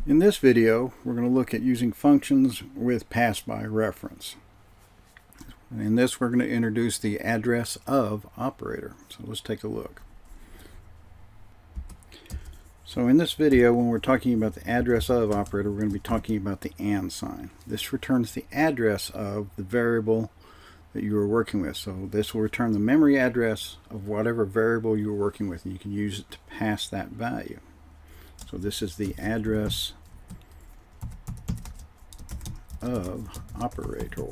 In this video, we're going to look at using functions with pass-by reference. In this, we're going to introduce the address of operator. So let's take a look. So in this video, when we're talking about the address of operator, we're going to be talking about the and sign. This returns the address of the variable that you are working with. So this will return the memory address of whatever variable you are working with, and you can use it to pass that value. So this is the address of operator.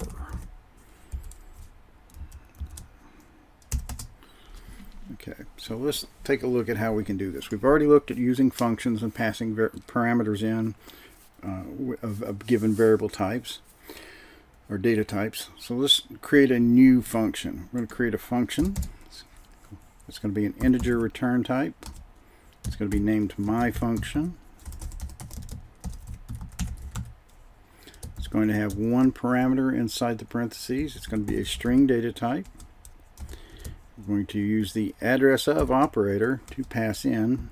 Okay, so let's take a look at how we can do this. We've already looked at using functions and passing parameters in of given variable types or data types. So let's create a new function. We're going to create a function. It's going to be an integer return type. It's going to be named myFunction. It's going to have one parameter inside the parentheses. It's going to be a string data type. We're going to use the address of operator to pass in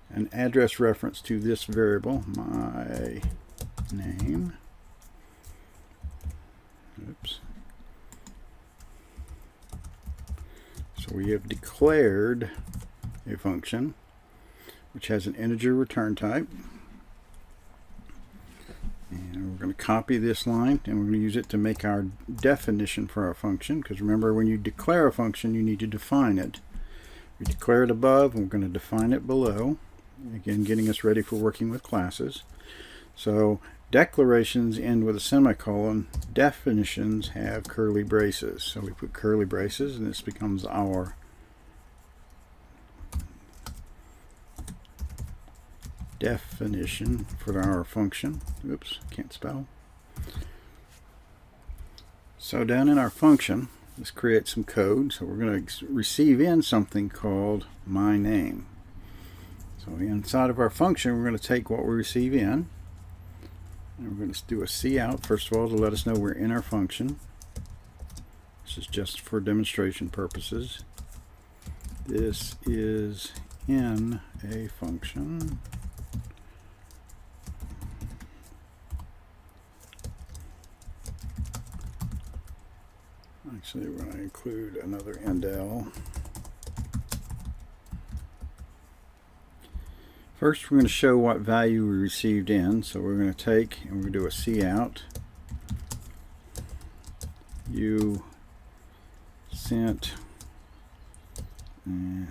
an address reference to this variable, my name. Oops. So we have declared a function which has an integer return type. And we're going to copy this line and we're going to use it to make our definition for our function, because remember, when you declare a function you need to define it. We declare it above and we're going to define it below, again getting us ready for working with classes. So declarations end with a semicolon, definitions have curly braces. So we put curly braces and this becomes our definition for our function. Oops, can't spell. So down in our function, let's create some code. So we're going to receive in something called my name. So inside of our function, we're going to take what we receive in, and we're going to do a cout first of all to let us know we're in our function. This is just for demonstration purposes. This is in a function. Actually, we're going to include another indel. First, we're going to show what value we received in. So we're going to take and we're going to do a cout. You sent the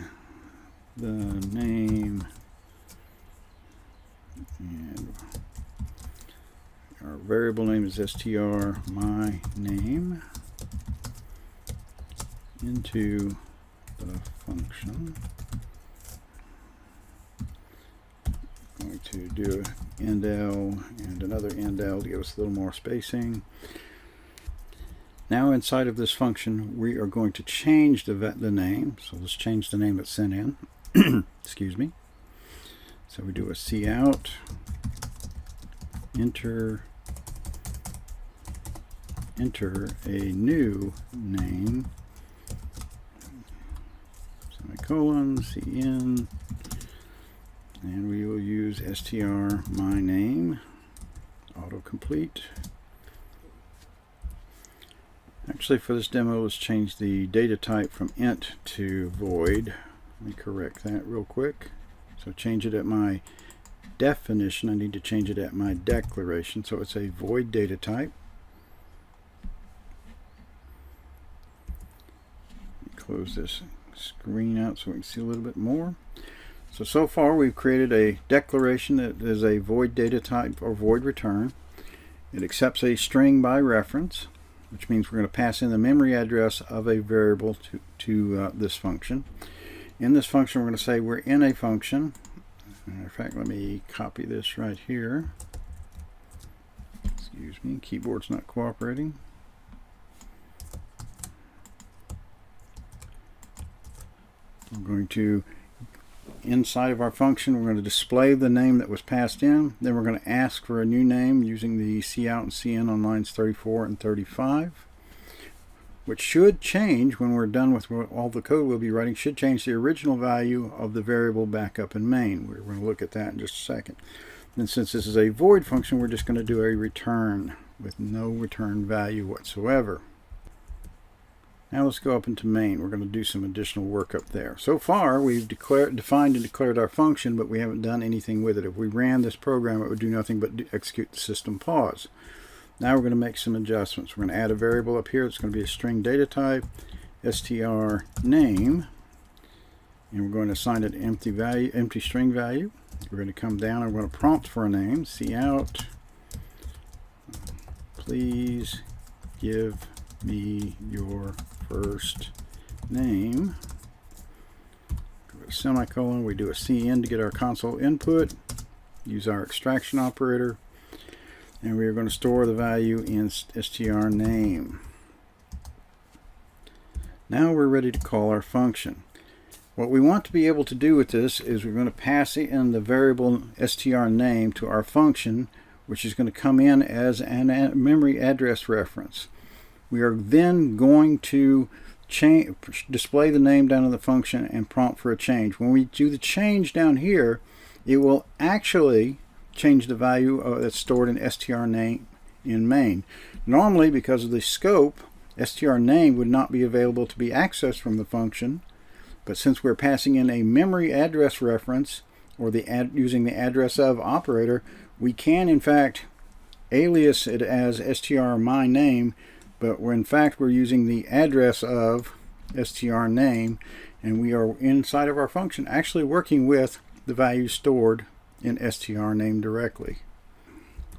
name and our variable name is str my name into the function. I'm going to do an indel and another indel to give us a little more spacing. Now inside of this function we are going to change the name. So let's change the name that's sent in. Excuse me. So we do a cout, enter a new name, semicolon, cin, and we will use str my name, autocomplete. Actually, for this demo, let's change the data type from int to void. Let me correct that real quick. So change it at my definition. I need to change it at my declaration. So it's a void data type. Close this screen out so we can see a little bit more. So far we've created a declaration that is a void data type or void return. It accepts a string by reference, which means we're going to pass in the memory address of a variable to this function. In this function we're going to say we're in a function. In fact, let me copy this right here. Excuse me, keyboard's not cooperating. We're going to, inside of our function, we're going to display the name that was passed in. Then we're going to ask for a new name using the cout and cin on lines 34 and 35. which should change when we're done with all the code we'll be writing, should change the original value of the variable back up in main. We're going to look at that in just a second. And since this is a void function, we're just going to do a return with no return value whatsoever. Now let's go up into main. We're going to do some additional work up there. So far, we've defined and declared our function, but we haven't done anything with it. If we ran this program, it would do nothing but execute the system pause. Now we're going to make some adjustments. We're going to add a variable up here. It's going to be a string data type, str name, and we're going to assign it empty string value. We're going to come down and we're going to prompt for a name. Cout, please give me your first name. Semicolon. We do a cin to get our console input. Use our extraction operator, and we are going to store the value in str name. Now we're ready to call our function. What we want to be able to do with this is we're going to pass in the variable str name to our function, which is going to come in as a memory address reference. We are then going to display the name down in the function and prompt for a change. When we do the change down here, it will actually change the value that's stored in str name in main. Normally, because of the scope, str name would not be available to be accessed from the function. But since we're passing in a memory address reference, or using the address of operator, we can in fact alias it as str my name, but in fact we're using the address of str name, and we are inside of our function actually working with the value stored in str name directly.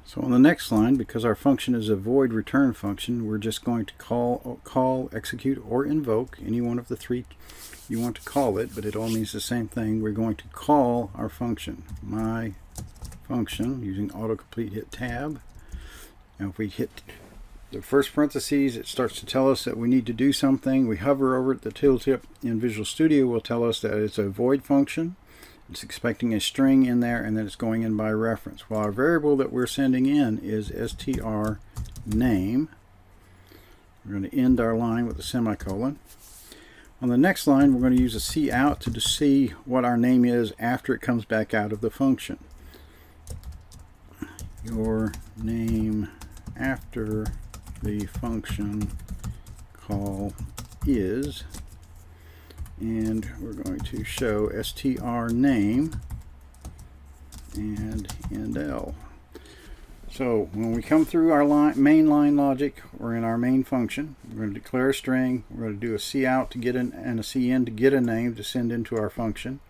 So on the next line, because our function is a void return function, we're just going to call, execute, or invoke any one of the three you want to call it, but it all means the same thing. We're going to call our function, my function, using autocomplete. Hit tab. Now if we hit the first parentheses, it starts to tell us that we need to do something. We hover over at the tooltip in Visual Studio will tell us that it's a void function. It's expecting a string in there, and then it's going in by reference. Well, our variable that we're sending in is str name. We're going to end our line with a semicolon. On the next line, we're going to use a cout to see what our name is after it comes back out of the function. Your name after the function call is, and we're going to show str name and endl. So when we come through our main line logic, or in our main function, we're going to declare a string. We're going to do a cout to get and a cin to get a name to send into our function.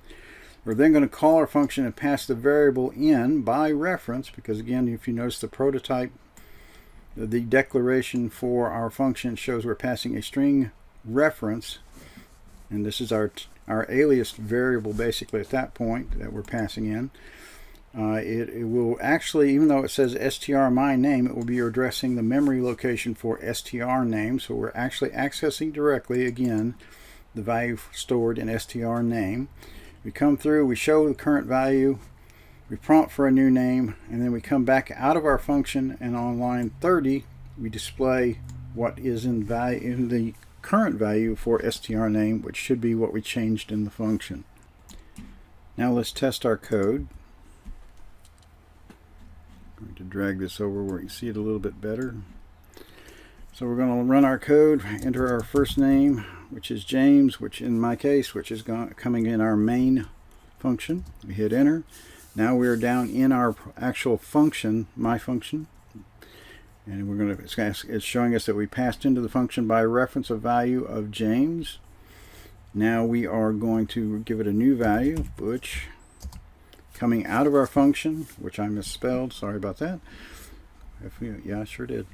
We're then going to call our function and pass the variable in by reference, because again, if you notice the prototype, the declaration for our function shows we're passing a string reference, and this is our alias variable basically at that point that we're passing in. It will actually, even though it says str my name, it will be addressing the memory location for str name, so we're actually accessing directly again the value stored in str name. We come through, we show the current value, we prompt for a new name, and then we come back out of our function, and on line 30 we display what is in the current value for str name, which should be what we changed in the function. Now let's test our code. I'm going to drag this over where you can see it a little bit better. So we're going to run our code, enter our first name, which is James, which in my case, which is coming in our main function. We hit enter. Now we're down in our actual function, my function, and we're going to, it's showing us that we passed into the function by reference a value of James. Now we are going to give it a new value, Butch. Coming out of our function, which I misspelled, sorry about that. Yeah, I sure did.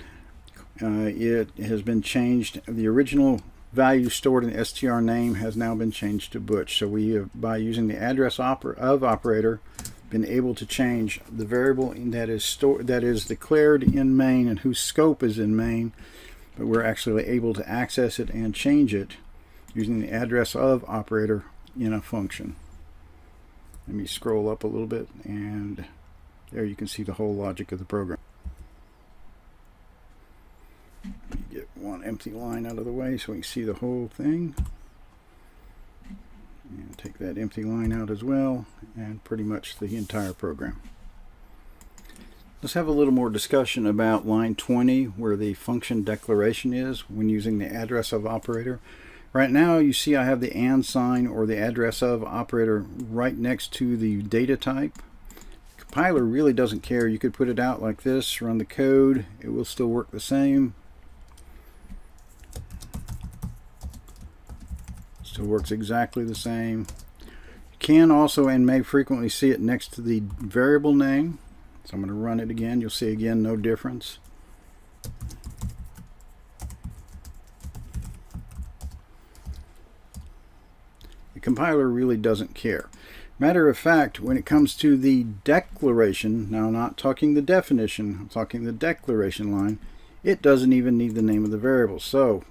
It has been changed. The original value stored in str name has now been changed to Butch. So we have, by using the address of operator, been able to change the variable that is declared in main and whose scope is in main, but we're actually able to access it and change it using the address of operator in a function. Let me scroll up a little bit, and there you can see the whole logic of the program. Let me get one empty line out of the way so we can see the whole thing. And take that empty line out as well, and pretty much the entire program. Let's have a little more discussion about line 20, where the function declaration is when using the address of operator. Right now you see I have the and sign or the address of operator right next to the data type. Compiler really doesn't care. You could put it out like this, run the code, it will still work the same. Still works exactly the same. You can also and may frequently see it next to the variable name. So I'm going to run it again. You'll see again no difference. The compiler really doesn't care. Matter of fact, when it comes to the declaration, now I'm not talking the definition, I'm talking the declaration line, it doesn't even need the name of the variable. So,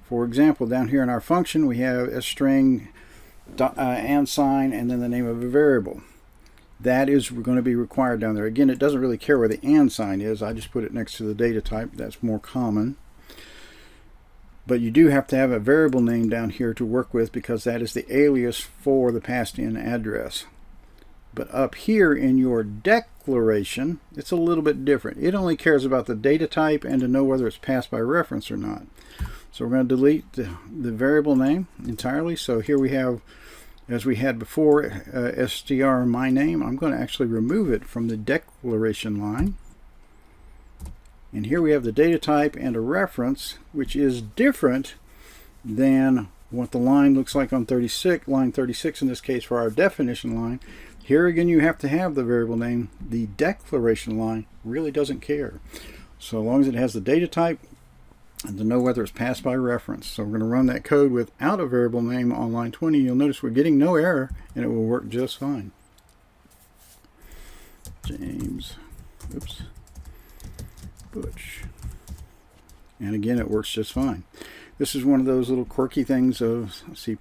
for example, down here in our function we have a string and sign and then the name of a variable. That is going to be required down there. Again, it doesn't really care where the and sign is. I just put it next to the data type. That's more common. But you do have to have a variable name down here to work with because that is the alias for the passed in address. But up here in your declaration, it's a little bit different. It only cares about the data type and to know whether it's passed by reference or not. So we're going to delete the variable name entirely. So here we have, as we had before, str my name. I'm going to actually remove it from the declaration line. And here we have the data type and a reference, which is different than what the line looks like on line 36 in this case for our definition line. Here again you have to have the variable name. The declaration line really doesn't care. So long as it has the data type and to know whether it's passed by reference. So we're going to run that code without a variable name on line 20. You'll notice we're getting no error and it will work just fine. James, oops, Butch. And again, it works just fine. This is one of those little quirky things of C++.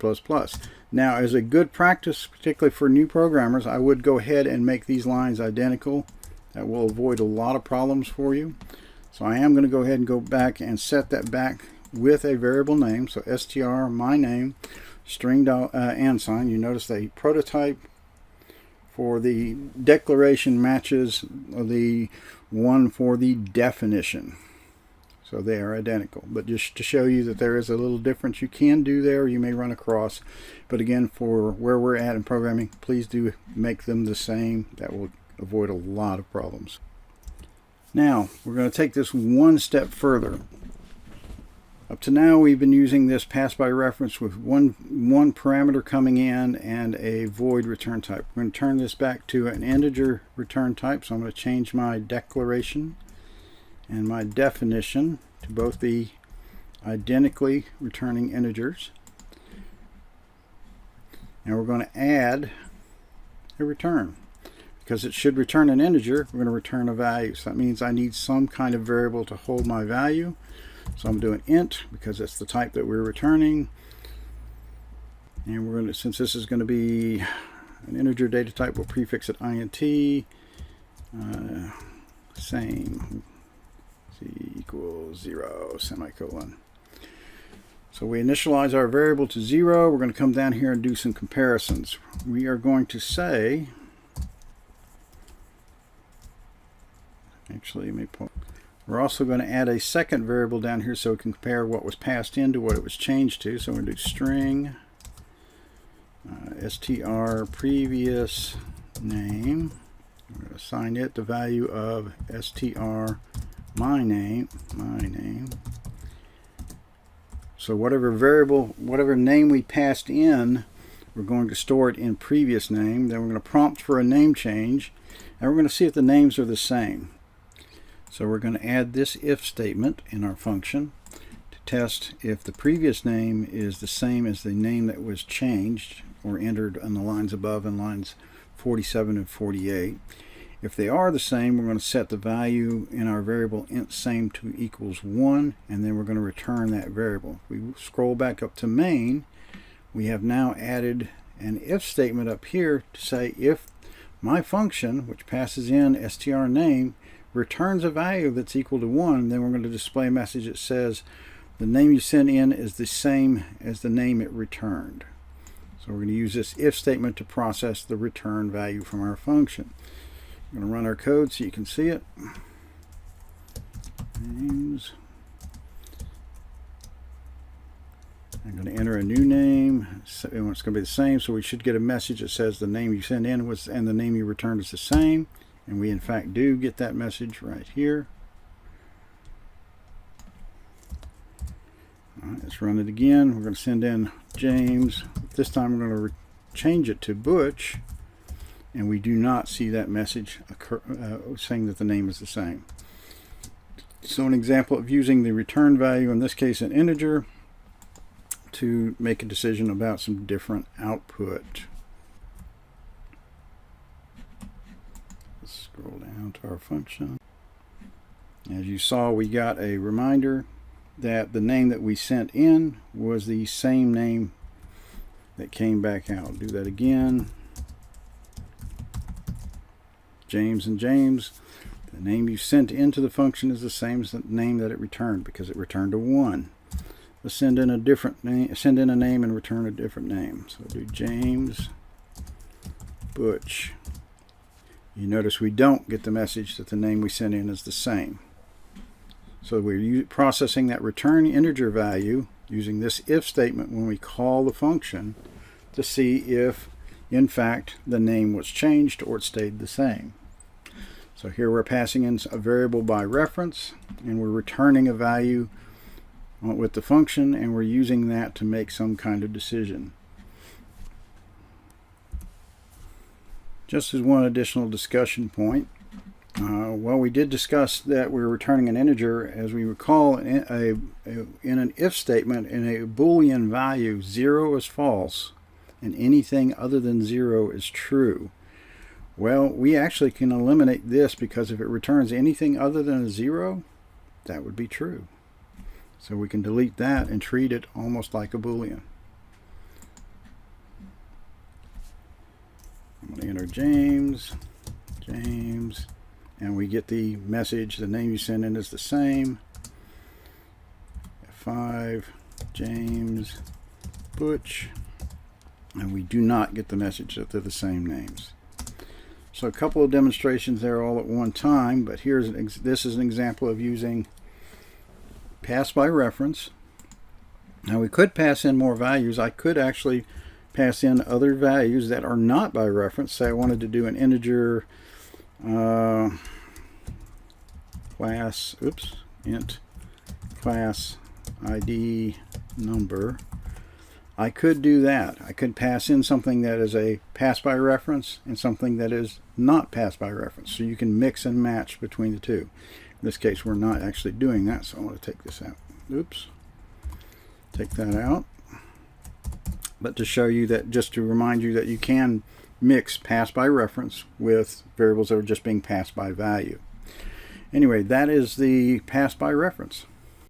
Now, as a good practice, particularly for new programmers, I would go ahead and make these lines identical. That will avoid a lot of problems for you. So I am going to go ahead and go back and set that back with a variable name. So str my name string and sign. You notice the prototype for the declaration matches the one for the definition. So they are identical. But just to show you that there is a little difference you can do there, you may run across. But again, for where we're at in programming, please do make them the same. That will avoid a lot of problems. Now, we're going to take this one step further. Up to now, we've been using this pass by reference with one parameter coming in and a void return type. We're going to turn this back to an integer return type. So I'm going to change my declaration and my definition to both be identically returning integers. And we're going to add a return. Because it should return an integer, we're going to return a value. So that means I need some kind of variable to hold my value. So I'm doing int because it's the type that we're returning. And we're going to, since this is going to be an integer data type, we'll prefix it int. Same. C equals 0, semicolon. So we initialize our variable to 0. We're going to come down here and do some comparisons. We are going to say, actually, we're also going to add a second variable down here so we can compare what was passed in to what it was changed to. So we're going to do string str previous name. We're going to assign it the value of str my name. So whatever variable, whatever name we passed in, we're going to store it in previous name. Then we're going to prompt for a name change, and we're going to see if the names are the same. So we're going to add this if statement in our function to test if the previous name is the same as the name that was changed or entered on the lines above in lines 47 and 48. If they are the same, we're going to set the value in our variable int same to equals 1, and then we're going to return that variable. If we scroll back up to main, we have now added an if statement up here to say if my function, which passes in str name, returns a value that's equal to 1, then we're going to display a message that says the name you sent in is the same as the name it returned. So we're going to use this if statement to process the return value from our function. I'm going to run our code so you can see it. Names. I'm going to enter a new name. So it's going to be the same, so we should get a message that says the name you sent in was and the name you returned is the same. And we in fact do get that message right here. All right, let's run it again. We're going to send in James. This time we're going to change it to Butch, and we do not see that message occur, saying that the name is the same. So an example of using the return value, in this case an integer, to make a decision about some different output. Let's scroll down to our function. As you saw, we got a reminder that the name that we sent in was the same name that came back out. Do that again. James and James. The name you sent into the function is the same as the name that it returned because it returned a 1. Let's send in a different name, send in a name and return a different name. So do James Butch. You notice we don't get the message that the name we sent in is the same. So we're processing that return integer value using this if statement when we call the function to see if in fact the name was changed or it stayed the same. So here we're passing in a variable by reference and we're returning a value with the function, and we're using that to make some kind of decision. Just as one additional discussion point, well, we did discuss that we're returning an integer. As we recall, in an if statement, in a Boolean value, 0 is false and anything other than 0 is true. Well, we actually can eliminate this because if it returns anything other than a 0, that would be true. So we can delete that and treat it almost like a Boolean. I'm going to enter James, and we get the message, the name you sent in is the same. F5, James, Butch, and we do not get the message that they're the same names. So a couple of demonstrations there all at one time, but this is an example of using pass by reference. Now we could pass in more values. I could actually pass in other values that are not by reference. Say I wanted to do an integer int class ID number. I could do that. I could pass in something that is a pass by reference and something that is not pass by reference. So you can mix and match between the two. In this case, we're not actually doing that, so I want to take this out. Oops. Take that out. But to show you that, just to remind you that you can mix pass by reference with variables that are just being passed by value. Anyway, that is the pass by reference.